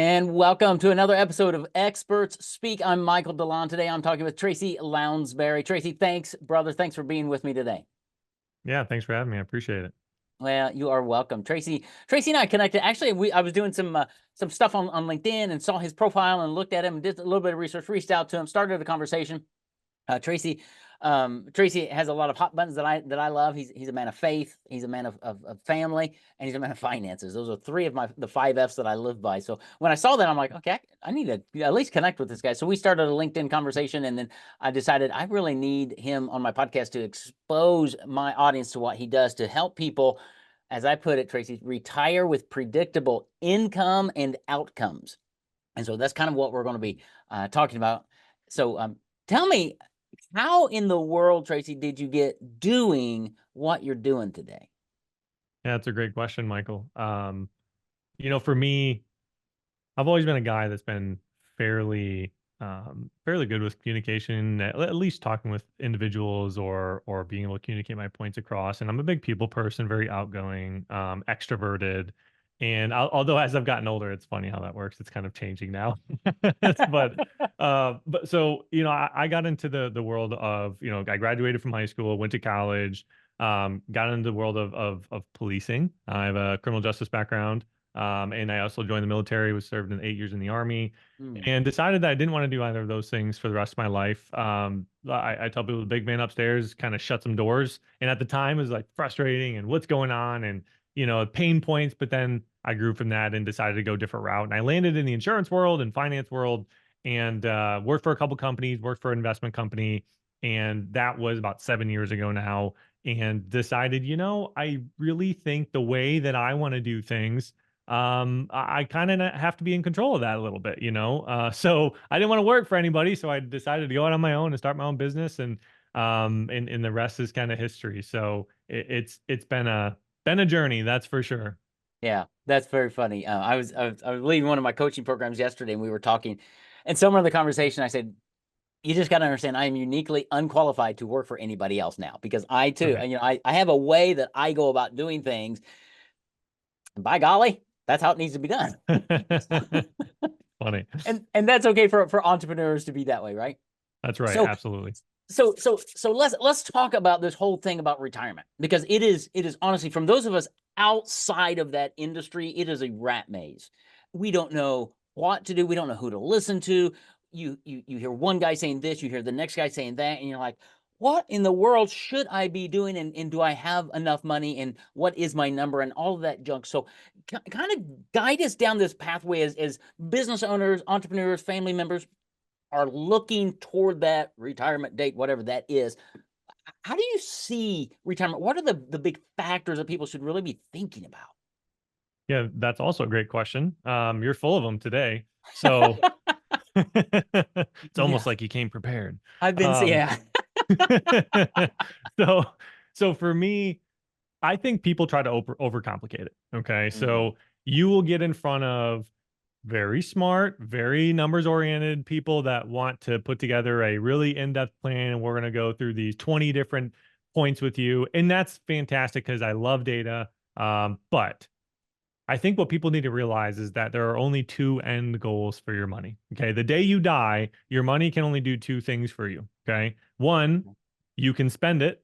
And welcome to another episode of Experts Speak. I'm Michael DeLon. Today I'm talking with Tracy Lownsberry. Tracy, thanks, brother. Thanks for being with me today. Yeah, thanks for having me. I appreciate it. Well, you are welcome. Tracy and I connected. Actually, I was doing some stuff on LinkedIn and saw his profile and looked at him and did a little bit of research, reached out to him, started a conversation. Tracy has a lot of hot buttons that I love. He's a man of faith. He's a man of family, and he's a man of finances. Those are three of the five F's that I live by. So when I saw that, I'm like, okay, I need to at least connect with this guy. So we started a LinkedIn conversation, and then I decided I really need him on my podcast to expose my audience to what he does to help people, as I put it, Tracy, retire with predictable income and outcomes. And so that's kind of what we're going to be talking about. So tell me, how in the world, Tracy, did you get doing what you're doing today? Yeah, that's a great question, Michael. For me, I've always been a guy that's been fairly fairly good with communication, at least talking with individuals or being able to communicate my points across. And I'm a big people person, very outgoing, extroverted. And although as I've gotten older, it's funny how that works. It's kind of changing now. But so I got into the world of I graduated from high school, went to college, got into the world of policing. I have a criminal justice background. And I also joined the military, was served in 8 years in the Army, and decided that I didn't want to do either of those things for the rest of my life. I tell people the big man upstairs kind of shut some doors. And at the time it was like frustrating and what's going on and, pain points. But then I grew from that and decided to go a different route. And I landed in the insurance world and finance world and worked for a couple companies, worked for an investment company. And that was about 7 years ago now. And decided, I really think the way that I want to do things, I kind of have to be in control of that a little bit, so I didn't want to work for anybody, so I decided to go out on my own and start my own business, and the rest is kind of history. So it's been a journey, that's for sure. Yeah, that's very funny. I was leading one of my coaching programs yesterday, and we were talking, and somewhere in the conversation, I said, "You just got to understand, I am uniquely unqualified to work for anybody else now because I too, Okay. I have a way that I go about doing things. And by golly, that's how it needs to be done." Funny. And that's okay for entrepreneurs to be that way, right? That's right, So absolutely. so let's talk about this whole thing about retirement, because it is honestly, from those of us outside of that industry, it is a rat maze. We don't know what to do. We don't know who to listen to. You hear one guy saying this, you hear the next guy saying that, and you're like, what in the world should I be doing? And do I have enough money? And what is my number? And all of that junk. So kind of guide us down this pathway as business owners, entrepreneurs, family members are looking toward that retirement date, whatever that is. How do you see retirement? What are the big factors that people should really be thinking about? Yeah, that's also a great question. You're full of them today, so it's almost Yes, like you came prepared. I've been, um yeah. so so for me, I think people try to overcomplicate it. Okay. Mm, So you will get in front of very smart, very numbers oriented people that want to put together a really in-depth plan. And we're going to go through these 20 different points with you. And that's fantastic because I love data. But I think what people need to realize is that there are only two end goals for your money. Okay. The day you die, your money can only do two things for you. Okay. One, you can spend it,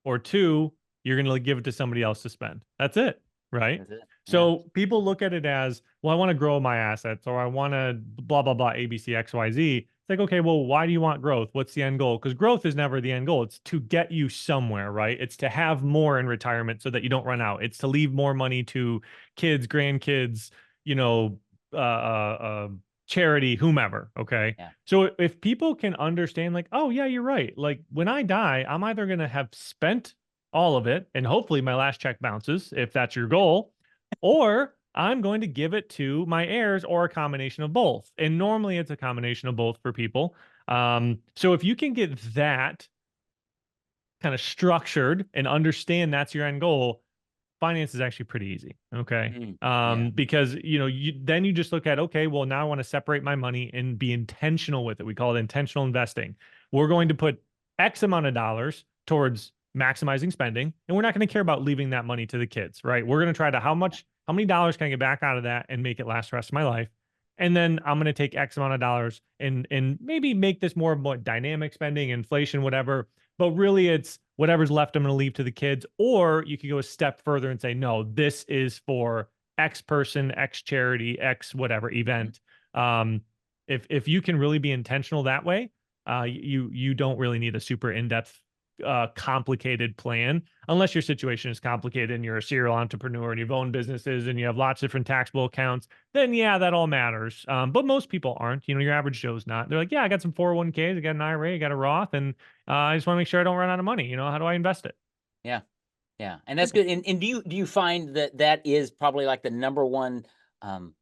or two, you're going to give it to somebody else to spend. That's it. Right. that's it. Yeah. So people look at it as, well, I want to grow my assets, or I want to blah, blah, blah, ABC, XYZ. It's like, okay, well, why do you want growth? What's the end goal? Because growth is never the end goal. It's to get you somewhere, right? It's to have more in retirement so that you don't run out. It's to leave more money to kids, grandkids, you know, uh, uh, uh, charity, whomever. Okay. Yeah. So if people can understand, like, oh, yeah, you're right. Like when I die, I'm either going to have spent all of it and hopefully my last check bounces if that's your goal, or I'm going to give it to my heirs or a combination of both. And normally it's a combination of both for people. So if you can get that kind of structured and understand that's your end goal, finance is actually pretty easy. Okay. Yeah. Because then you just look at, okay, well, now I want to separate my money and be intentional with it. We call it intentional investing. We're going to put X amount of dollars towards maximizing spending, and we're not going to care about leaving that money to the kids, right? We're going to try to how many dollars can I get back out of that and make it last the rest of my life. and then I'm going to take X amount of dollars and maybe make this more dynamic spending, inflation, whatever. But really, it's whatever's left I'm going to leave to the kids. Or you could go a step further and say, no, this is for X person, X charity, X whatever Mhm. event. If you can really be intentional that way, you don't really need a super in-depth complicated plan unless your situation is complicated and you're a serial entrepreneur and you've owned businesses and you have lots of different taxable accounts. Then yeah, that all matters. But most people aren't. Your average Joe's not. They're like, yeah, I got some 401ks, I got an IRA, I got a Roth, and I just want to make sure I don't run out of money. How do I invest it? Yeah. Yeah, and that's Simple. good. And do you find that that is probably like the number one um,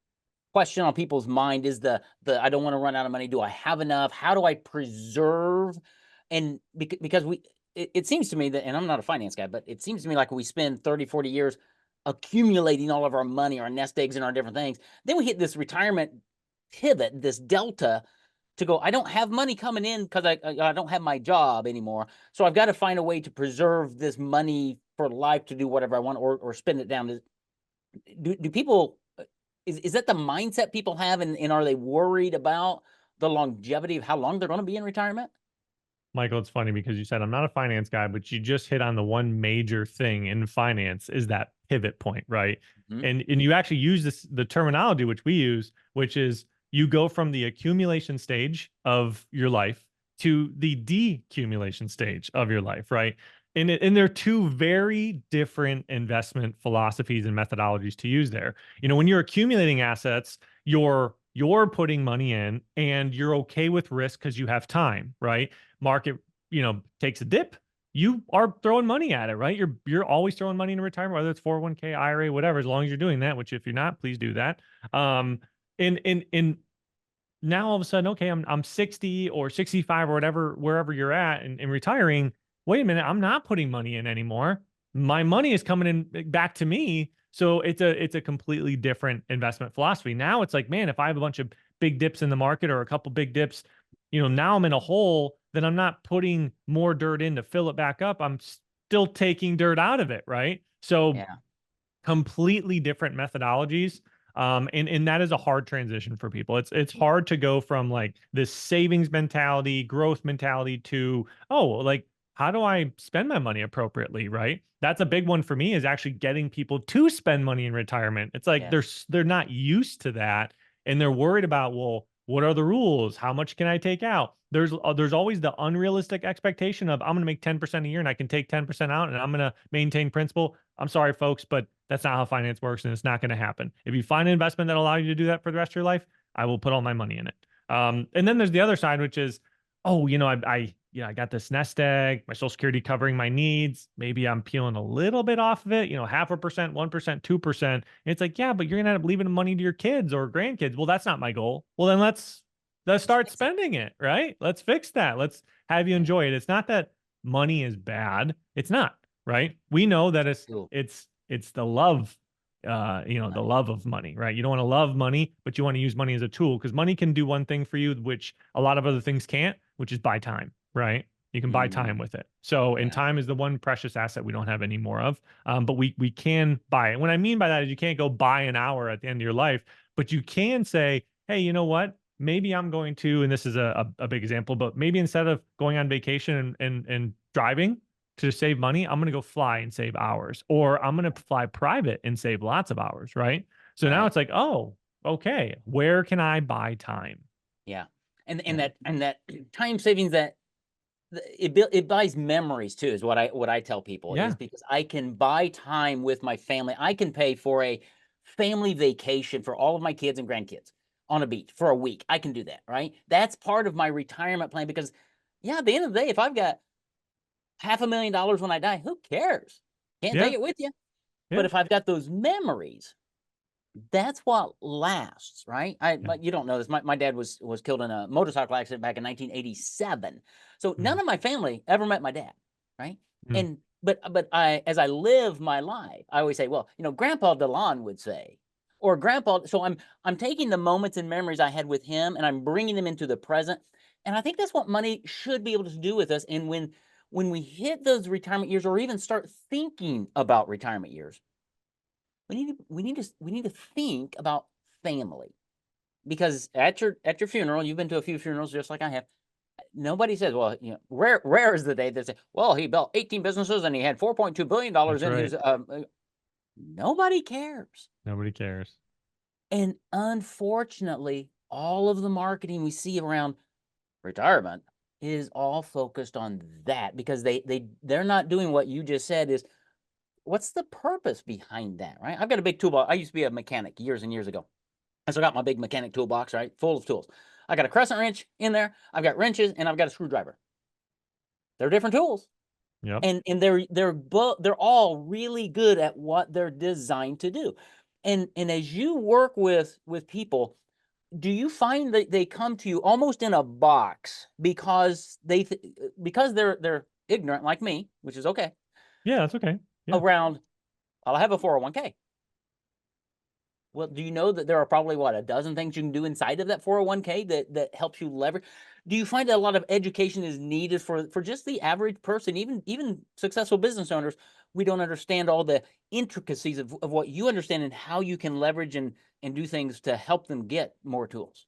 question on people's mind is the I don't want to run out of money. Do I have enough? How do I preserve? And because it seems to me that, and I'm not a finance guy, but it seems to me like we spend 30, 40 years accumulating all of our money, our nest eggs, and our different things. Then we hit this retirement pivot, this delta to go, I don't have money coming in because I don't have my job anymore. So I've got to find a way to preserve this money for life to do whatever I want or spend it down. Do people, is that the mindset people have? And are they worried about the longevity of how long they're going to be in retirement? Michael, it's funny because you said I'm not a finance guy, but you just hit on the one major thing in finance is that pivot point, right? Mhm. And you actually use the terminology which we use, which is you go from the accumulation stage of your life to the decumulation stage of your life, right? And they're two very different investment philosophies and methodologies to use there. When you're accumulating assets, you're putting money in and you're okay with risk because you have time, right? Market, takes a dip, you are throwing money at it, right? You're always throwing money in retirement, whether it's 401k, IRA, whatever, as long as you're doing that, which if you're not, please do that. And now all of a sudden, okay, I'm 60 or 65 or whatever, wherever you're at and retiring. Wait a minute, I'm not putting money in anymore. My money is coming in back to me. So it's a completely different investment philosophy. Now it's like, man, if I have a bunch of big dips in the market or a couple big dips, now I'm in a hole, then I'm not putting more dirt in to fill it back up. I'm still taking dirt out of it, right? So Yeah. completely different methodologies. And that is a hard transition for people. It's hard to go from like this savings mentality, growth mentality to, oh, like how do I spend my money appropriately, right? That's a big one for me is actually getting people to spend money in retirement. It's like Yes. they're not used to that and they're worried about, well, what are the rules? How much can I take out? There's always the unrealistic expectation of I'm going to make 10% a year and I can take 10% out and I'm going to maintain principal. I'm sorry, folks, but that's not how finance works, and it's not going to happen. If you find an investment that allows you to do that for the rest of your life, I will put all my money in it. And then there's the other side, which is, oh, I got this nest egg, my Social Security covering my needs. Maybe I'm peeling a little bit off of it, 0.5%, 1%, 2%. And it's like, yeah, but you're gonna end up leaving the money to your kids or grandkids. Well, that's not my goal. Well, then let's Let's start fix it. spending it, right? Let's fix that. Let's have you Yeah. enjoy it. It's not that money is bad. It's not, right? We know that it's Cool. it's it's the love, the Money. love of money, right? You don't want to love money, but you want to use money as a tool because money can do one thing for you, which a lot of other things can't, which is buy time, right? You can buy Mhm. time with it. So, and Yeah. time is the one precious asset we don't have any more of. But we can buy it. What I mean by that is you can't go buy an hour at the end of your life, but you can say, hey, you know what? Maybe I'm going to, and this is a big example, but maybe instead of going on vacation and driving, to save money, I'm going to go fly and save hours, or I'm going to fly private and save lots of hours, right? So now Right. it's like, oh, okay, where can I buy time? Yeah. And Yeah. that time savings that it buys memories too is what I tell people is Yeah. because I can buy time with my family. I can pay for a family vacation for all of my kids and grandkids on a beach for a week. I can do that, right? That's part of my retirement plan because yeah, at the end of the day, if I've got $500,000 when I die, who cares? Can't take Yeah. it with you. But Yeah. if I've got those memories, that's what lasts, right? Yeah. You don't know this. My dad was killed in a motorcycle accident back in 1987. So Mm, none of my family ever met my dad, right? mm, And but I as I live my life, I always say, well, Grandpa DeLon would say, or Grandpa. So I'm taking the moments and memories I had with him, and I'm bringing them into the present. And I think that's what money should be able to do with us. And when we hit those retirement years, or even start thinking about retirement years, we need to think about family. because at your funeral, you've been to a few funerals just like I have. Nobody says, well, rare is the day they say, well, he built 18 businesses and he had $4.2 billion That's in right. his. Nobody cares. Nobody cares. And unfortunately, all of the marketing we see around retirement is all focused on that because they're not doing what you just said is what's the purpose behind that, right? I've got a big toolbox. I used to be a mechanic years and years ago. And so I got my big mechanic toolbox, right? Full of tools. I got a crescent wrench in there. I've got wrenches and I've got a screwdriver. They're different tools. Yep. And they're all really good at what they're designed to do. And as you work with people, do you find that they come to you almost in a box because because they're ignorant like me, which is okay, Yeah, that's okay. Yeah. around, "Well, I have a 401k." Well, do you know that there are probably, what, a dozen things you can do inside of that 401k that helps you leverage? Do you find that a lot of education is needed for just the average person, even successful business owners? We don't understand all the intricacies of what you understand and how you can leverage and do things to help them get more tools.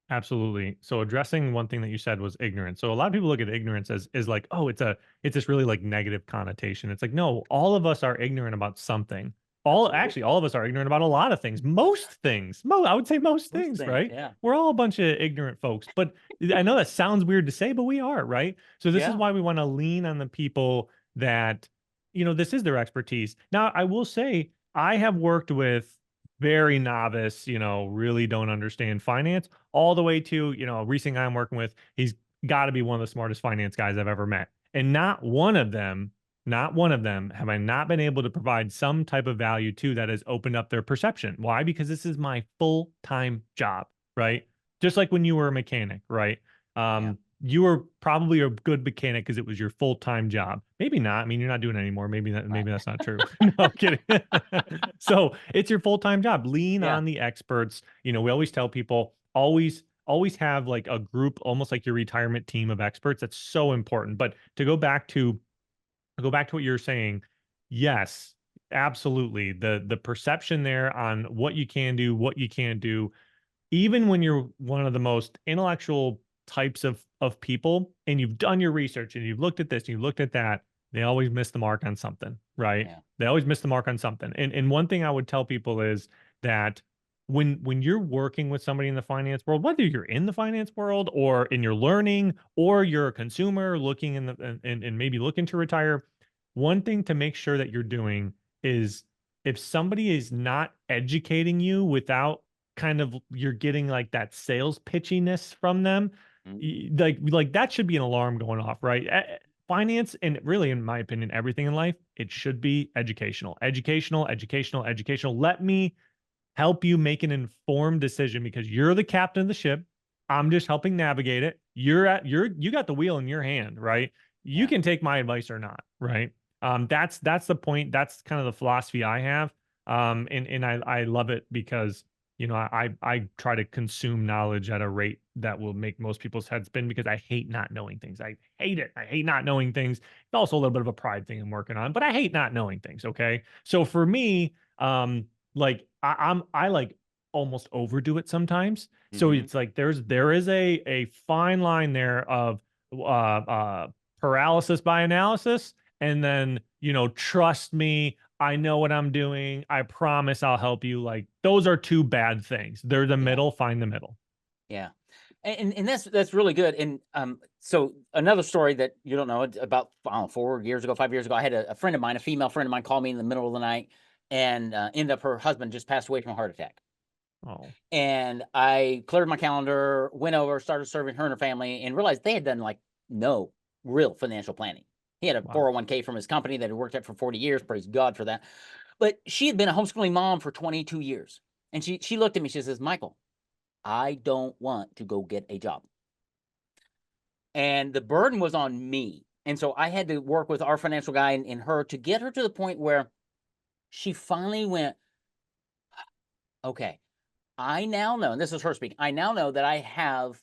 Absolutely. So addressing one thing that you said was ignorance. So a lot of people look at ignorance as is like, oh, it's this really like negative connotation. It's like, no, all of us are ignorant about something. Absolutely. Actually, all of us are ignorant about a lot of things. Most things. I would say most Most things, things, right? yeah. We're all a bunch of ignorant folks. But I know that sounds weird to say, but we are, right? So this is Yeah. why we want to lean on the people that, this is their expertise. Now, I will say I have worked with very novice, really don't understand finance all the way to, a recent guy I'm working with. He's got to be one of the smartest finance guys I've ever met. And not one of them have I not been able to provide some type of value to that has opened up their perception. Why? Because this is my full-time job, right? Just like when you were a mechanic, right? Yeah. You were probably a good mechanic because it was your full-time job. Maybe not. I mean, you're not doing it anymore. Right. Maybe that's not true. No, I'm kidding. So it's your full-time job. Lean Yeah. on the experts. We always tell people always have like a group, almost like your retirement team of experts. That's so important. But to go back to what you're saying, yes, absolutely. The perception there on what you can do, what you can't do, even when you're one of the most intellectual types of people and you've done your research and you've looked at this and you've looked at that, they always miss the mark on something, right? Yeah. They always miss the mark on something. And one thing I would tell people is that when you're working with somebody in the finance world, whether you're in the finance world or in your learning or you're a consumer looking and maybe looking to retire, one thing to make sure that you're doing is if somebody is not educating you without kind of you're getting like that sales pitchiness from them, Mhm. like that should be an alarm going off, right? Finance and really, in my opinion, everything in life, it should be educational, educational, educational, educational. Let me help you make an informed decision because you're the captain of the ship. I'm just helping navigate it. You got the wheel in your hand, right? You Yeah. can take my advice or not, right? That's the point. That's kind of the philosophy I have. And I love it because I try to consume knowledge at a rate that will make most people's heads spin because I hate not knowing things. I hate it. I hate not knowing things. It's also a little bit of a pride thing I'm working on, but I hate not knowing things. Okay. So for me, like I like almost overdo it sometimes. So Mhm. it's like there is a fine line there of paralysis by analysis, and then trust me, I know what I'm doing. I promise I'll help you. Like those are two bad things. They're the Yeah. middle. Find the middle. Yeah. And that's really good. And so another story that you don't know about, I don't know, 4 years ago, 5 years ago, I had a friend of mine, a female friend of mine, call me in the middle of the night, and ended up her husband just passed away from a heart attack. Oh, And I cleared my calendar, went over, started serving her and her family, and realized they had done like no real financial planning. He had a wow. 401k from his company that had worked at for 40 years. Praise God for that. But she had been a homeschooling mom for 22 years. And she looked at me, she says, Michael, I don't want to go get a job. And the burden was on me. And so I had to work with our financial guy and her to get her to the point where she finally went, okay, I now know, and this is her speaking, I now know that I have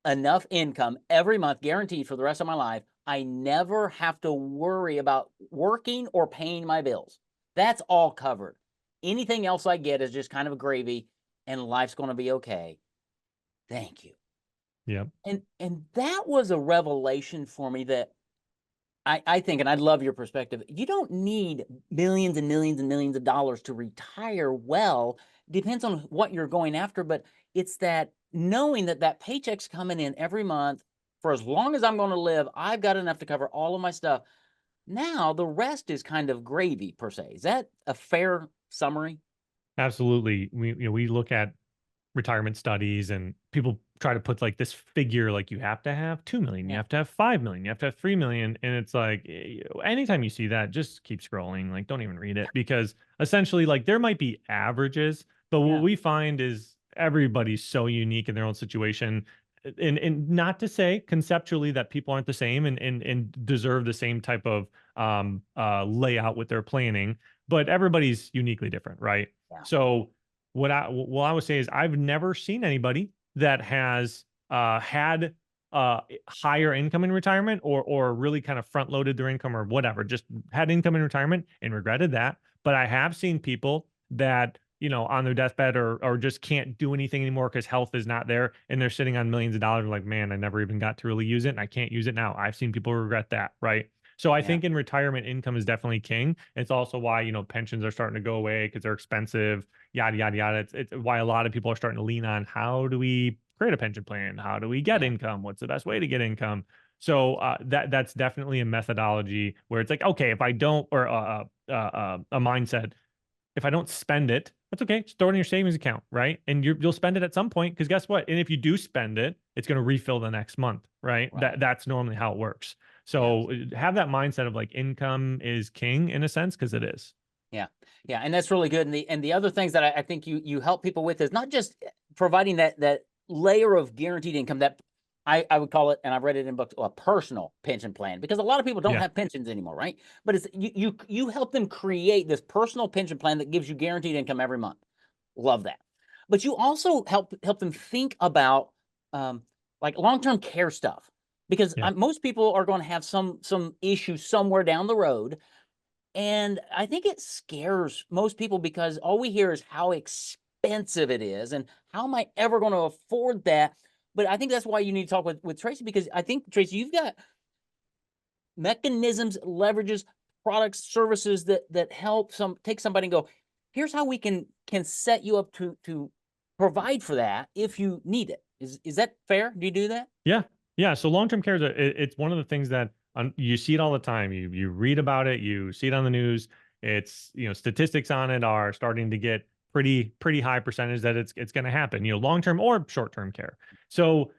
enough income every month guaranteed for the rest of my life. I never have to worry about working or paying my bills. That's all covered. Anything else I get is just kind of a gravy. and life's going to be okay. Thank you. Yep. And that was a revelation for me that I think, and I love your perspective. You don't need millions and millions and millions of dollars to retire well. Depends on what you're going after, but it's that knowing that that paycheck's coming in every month for as long as I'm going to live. I've got enough to cover all of my stuff. Now the rest is kind of gravy per se. Is that a fair summary? Absolutely. We look at retirement studies and people try to put like this figure, like you have to have 2 million, you Yeah, have to have 5 million, you have to have 3 million. And it's like, anytime you see that, just keep scrolling, like don't even read it, because essentially like there might be averages, but what yeah, we find is everybody's so unique in their own situation. And not to say conceptually that people aren't the same and deserve the same type of layout with their planning, but everybody's uniquely different, right? yeah, So what I would say is I've never seen anybody that has had higher income in retirement, or really kind of front loaded their income or whatever, just had income in retirement and regretted that. But I have seen people that, on their deathbed or just can't do anything anymore because health is not there, and they're sitting on millions of dollars, like, man, I never even got to really use it and I can't use it now. I've seen people regret that, right? So I yeah, think in retirement, income is definitely king. It's also why, pensions are starting to go away because they're expensive, yada, yada, yada. It's why a lot of people are starting to lean on, how do we create a pension plan? How do we get yeah, income? What's the best way to get income? So that's definitely a methodology where it's like, okay, if I don't, or a mindset, if I don't spend it, that's okay. Just throw it in your savings account, right? And you'll spend it at some point, because guess what? And if you do spend it, it's going to refill the next month, right? right. That's normally how it works. Yes. So have that mindset of like income is king in a sense, because it is. Yeah, yeah, and that's really good. And the other things that I think you help people with is not just providing that layer of guaranteed income that I would call it, and I've read it in books, a personal pension plan, because a lot of people don't Yeah. have pensions anymore, right? But it's you help them create this personal pension plan that gives you guaranteed income every month. Love that. But you also help them think about um, like long-term care stuff, because Yeah. most people are going to have some issue somewhere down the road, and I think it scares most people because all we hear is how expensive it is and how am I ever going to afford that? But I think that's why you need to talk with Tracy, because I think, Tracy, you've got mechanisms, leverages, products, services that help take somebody and go, here's how we can set you up to provide for that if you need it. Is that fair? Do you do that? Yeah, yeah. So long-term care is it's one of the things that you see it all the time. You read about it, you see it on the news. It's, statistics on it are starting to get pretty high percentage that it's going to happen. Long-term or short-term care. So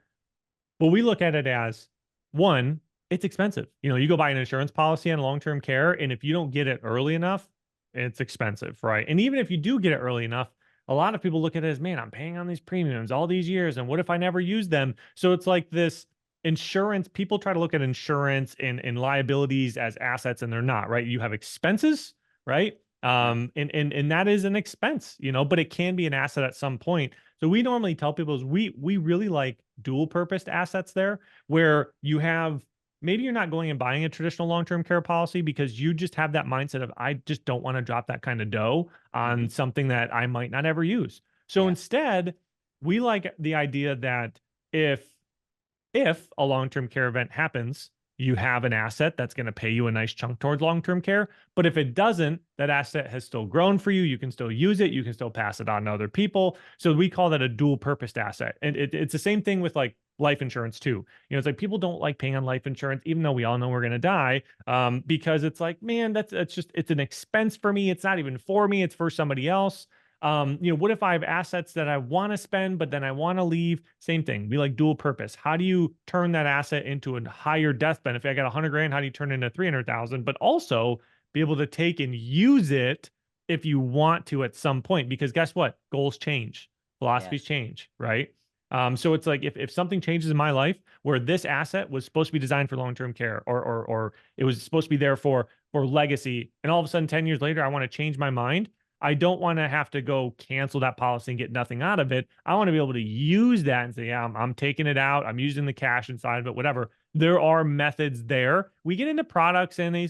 well, we look at it as, one, it's expensive. You go buy an insurance policy on long-term care, and if you don't get it early enough, it's expensive, right? And even if you do get it early enough, a lot of people look at it as, man, I'm paying on these premiums all these years, and what if I never use them? So it's like this insurance. People try to look at insurance and liabilities as assets, and they're not, right? You have expenses, right? Right. And that is an expense, but it can be an asset at some point. So we normally tell people is we really like dual purposed assets there, where you have, maybe you're not going and buying a traditional long-term care policy because you just have that mindset of, I just don't want to drop that kind of dough on Hmm. something that I might not ever use. So Yeah. instead, we like the idea that if if a long-term care event happens, you have an asset that's going to pay you a nice chunk towards long-term care. But if it doesn't, that asset has still grown for you. You can still use it. You can still pass it on to other people. So we call that a dual purposed asset. And it's the same thing with like life insurance too. It's like people don't like paying on life insurance, even though we all know we're going to die, because it's like, man, that's just, it's an expense for me. It's not even for me. It's for somebody else. What if I have assets that I want to spend, but then I want to leave? Same thing. We like dual purpose. How do you turn that asset into a higher death benefit? I got 100 grand. How do you turn it into 300,000? But also be able to take and use it if you want to at some point, because guess what? Goals change, philosophies Yes. change, right? So it's like if something changes in my life where this asset was supposed to be designed for long-term care, or it was supposed to be there for legacy, and all of a sudden 10 years later I want to change my mind, I don't want to have to go cancel that policy and get nothing out of it. I want to be able to use that and say, yeah, I'm taking it out. I'm using the cash inside of it, whatever. There are methods there. We get into products and I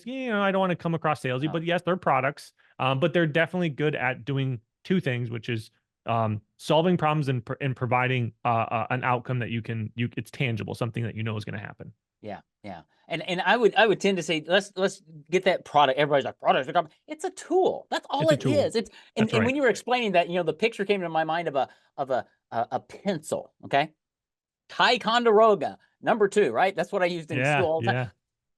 don't want to come across salesy, No. but yes, they're products. But they're definitely good at doing two things, which is solving problems and providing an outcome that it's tangible, something that you know is going to happen. Yeah, yeah. And I would tend to say let's get that product. Everybody's like products. It's a tool. That's all It's a it tool. is. It's That's and right. when you were explaining that, the picture came to my mind of a pencil. Okay, Ticonderoga #2. Right. That's what I used in school Yeah, all the time.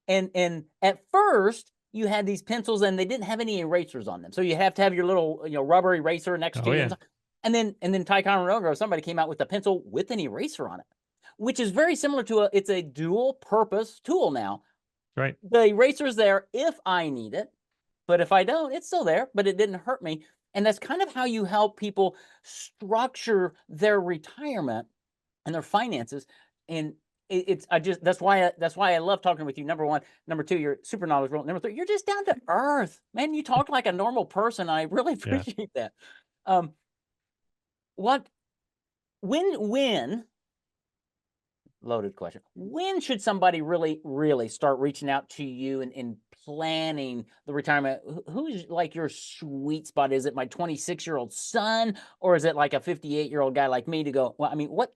yeah. And at first you had these pencils and they didn't have any erasers on them, so you have to have your little rubber eraser next Oh to you. yeah. And then Ticonderoga, somebody came out with a pencil with an eraser on it, which is very similar to it's a dual purpose tool now. Right. The eraser's there if I need it, but if I don't, it's still there, but it didn't hurt me. And that's kind of how you help people structure their retirement and their finances. And it's I just that's why I love talking with you. Number one, number two, you're super knowledgeable. Number three, you're just down to earth, man. You talk like a normal person. I really Yeah. appreciate that. Um, what when loaded question. When should somebody really, really start reaching out to you and planning the retirement? Who's like your sweet spot? Is it my 26-year-old son, or is it like a 58-year-old guy like me to go, well, I mean, when?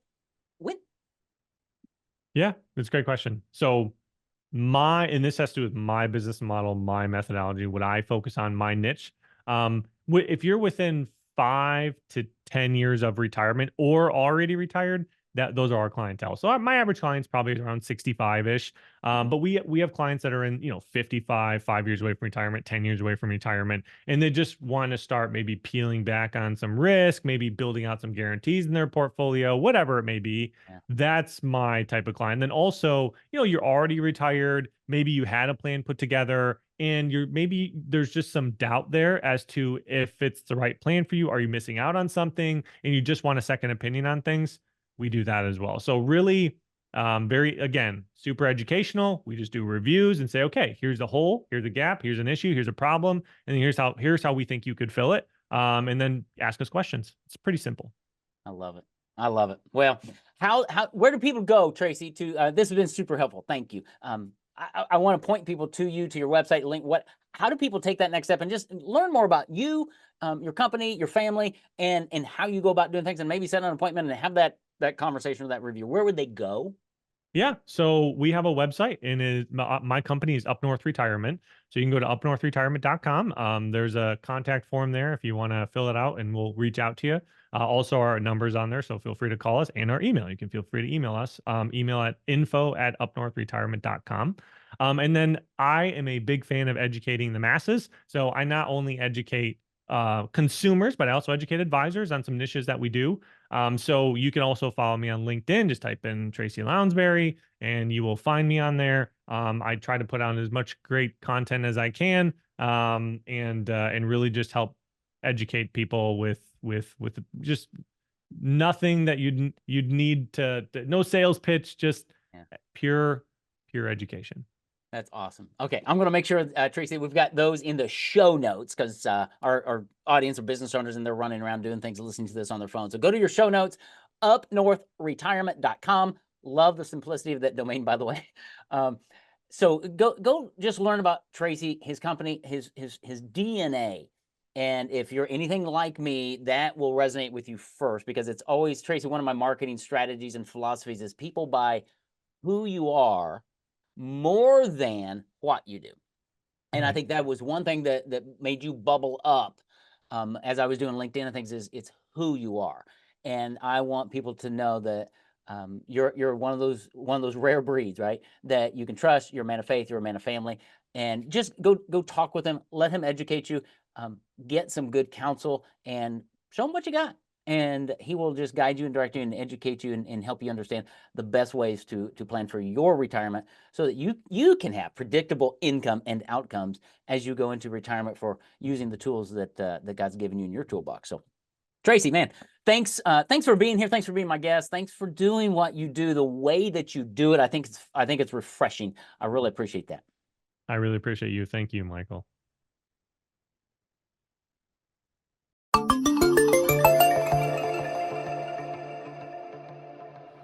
Yeah, it's a great question. So and this has to do with my business model, my methodology, what I focus on, my niche. If you're within 5 to 10 years of retirement or already retired, those are our clientele. So my average client's probably around 65-ish. Mhm. But we have clients that are in, 55, 5 years away from retirement, 10 years away from retirement, and they just want to start maybe peeling back on some risk, maybe building out some guarantees in their portfolio, whatever it may be. Yeah. That's my type of client. Then also, you're already retired. Maybe you had a plan put together and maybe there's just some doubt there as to if it's the right plan for you. Are you missing out on something? And you just want a second opinion on things. We do that as well. So really, again, super educational. We just do reviews and say, okay, here's the hole, here's a gap, here's an issue, here's a problem, and here's how we think you could fill it. And then ask us questions. It's pretty simple. I love it. I love it. Well, where do people go, Tracy? This has been super helpful. Thank you. I want to point people to you, to your website link. How do people take that next step and just learn more about you, your company, your family, and how you go about doing things, and maybe set an appointment and have that conversation or that review? Where would they go? Yeah, so we have a website, and my company is Up North Retirement. So you can go to upnorthretirement.com. There's a contact form there if you want to fill it out, and we'll reach out to you. Also, our numbers on there, so feel free to call us, and our email. You can feel free to email us. Email at info@upnorthretirement.com. And then I am a big fan of educating the masses. So I not only educate consumers, but I also educate advisors on some niches that we do. So you can also follow me on LinkedIn. Just type in Tracy Lownsberry and you will find me on there. I try to put out as much great content as I can, and really just help educate people with just nothing that you'd need no sales pitch, just Yeah. pure education. That's awesome. Okay, I'm going to make sure, Tracy, we've got those in the show notes because our audience are business owners and they're running around doing things, listening to this on their phone. So go to your show notes, upnorthretirement.com. Love the simplicity of that domain, by the way. So go just learn about Tracy, his company, his DNA. And if you're anything like me, that will resonate with you first, because it's always, Tracy, one of my marketing strategies and philosophies is people buy who you are more than what you do. And I Right. think that was one thing that made you bubble up, as I was doing LinkedIn and things, is it's who you are. And I want people to know that you're one of those rare breeds, right? That you can trust. You're a man of faith. You're a man of family. And just go talk with him. Let him educate you. Get some good counsel and show him what you got. And he will just guide you and direct you and educate you and help you understand the best ways to plan for your retirement, so that you can have predictable income and outcomes as you go into retirement for using the tools that God's given you in your toolbox. So, Tracy, man, thanks for being here. Thanks for being my guest. Thanks for doing what you do the way that you do it. I think it's refreshing. I really appreciate that. I really appreciate you. Thank you, Michael.